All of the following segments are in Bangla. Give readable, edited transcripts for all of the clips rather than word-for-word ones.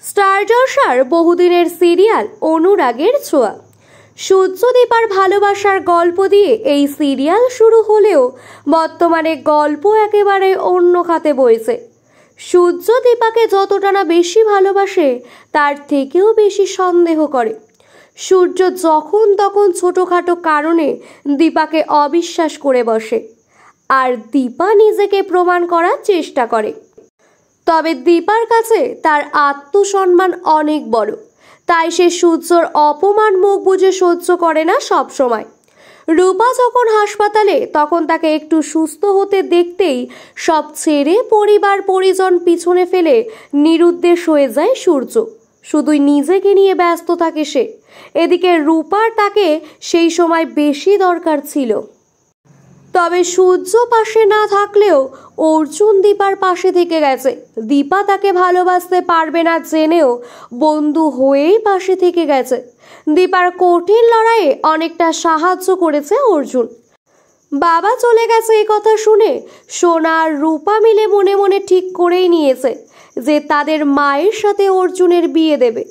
স্টার জলসার বহুদিনের সিরিয়াল অনুরাগের ছোঁয়া। সূর্য দীপার ভালোবাসার গল্প দিয়ে এই সিরিয়াল শুরু হলেও বর্তমানে গল্প একেবারে অন্য খাতে বইছে। সূর্য দীপাকে যতটা না বেশি ভালোবাসে তার থেকেও বেশি সন্দেহ করে। সূর্য যখন তখন ছোটখাটো কারণে দীপাকে অবিশ্বাস করে বসে, আর দীপা নিজেকে প্রমাণ করার চেষ্টা করে। তবে দীপার কাছে তার আত্মসম্মান অনেক বড়, তাই সে সূর্যর অপমান মুখ বুজে সহ্য করে না সব সময়। রূপা যখন হাসপাতালে, তখন তাকে একটু সুস্থ হতে দেখতেই সব ছেড়ে পরিবার পরিজন পিছনে ফেলে নিরুদ্দেশ হয়ে যায় সূর্য। শুধুই নিজেকে নিয়ে ব্যস্ত থাকে সে। এদিকে রূপার তাকে সেই সময় বেশি দরকার ছিল। তবে সূর্য পাশে না থাকলেও অর্জুন দীপার পাশে থেকে গেছে। দীপা তাকে ভালোবাসতে পারবে না জেনেও বন্ধু হয়েই পাশে থেকে গেছে। দীপার কঠিন লড়াইয়ে অনেকটা সাহায্য করেছে অর্জুন। বাবা চলে গেছে এ কথা শুনে সোনা আর রূপা মিলে মনে মনে ঠিক করেই নিয়েছে যে তাদের মায়ের সাথে অর্জুনের বিয়ে দেবে।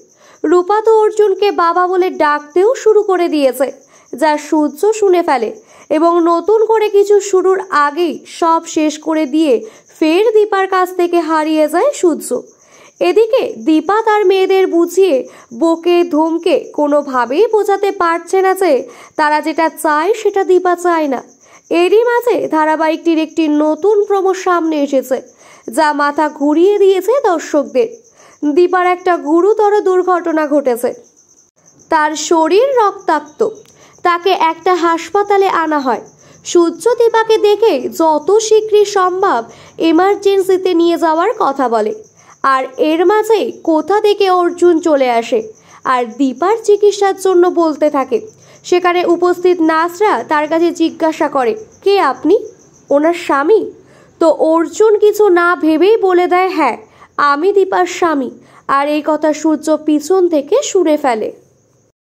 রূপা তো অর্জুনকে বাবা বলে ডাকতেও শুরু করে দিয়েছে, যা সূর্য শুনে ফেলে এবং নতুন করে কিছু শুরুর আগেই সব শেষ করে দিয়ে ফের দীপার কাছ থেকে হারিয়ে যায় সূর্য। এদিকে দীপা তার মেয়েদের বুঝিয়ে বকে ধমকে কোনোভাবেই বোঝাতে পারছে না যে তারা যেটা চায় সেটা দীপা চায় না। এরই মাঝে ধারাবাহিকটির একটি নতুন প্রোমো সামনে এসেছে, যা মাথা ঘুরিয়ে দিয়েছে দর্শকদের। দীপার একটা গুরুতর দুর্ঘটনা ঘটেছে। তার শরীর রক্তাক্ত, তাকে একটা হাসপাতালে আনা হয়। সূর্য দীপাকে দেখে যত শীঘ্রই সম্ভব এমার্জেন্সিতে নিয়ে যাওয়ার কথা বলে, আর এর মাঝে কোথা থেকে অর্জুন চলে আসে আর দীপার চিকিৎসার জন্য বলতে থাকে। সেখানে উপস্থিত নার্সরা তার কাছে জিজ্ঞাসা করে, কে আপনি? ওনার স্বামী? তো অর্জুন কিছু না ভেবেই বলে দেয়, হ্যাঁ আমি দীপার স্বামী। আর এই কথা সূর্য পিছন থেকে শুনে ফেলে।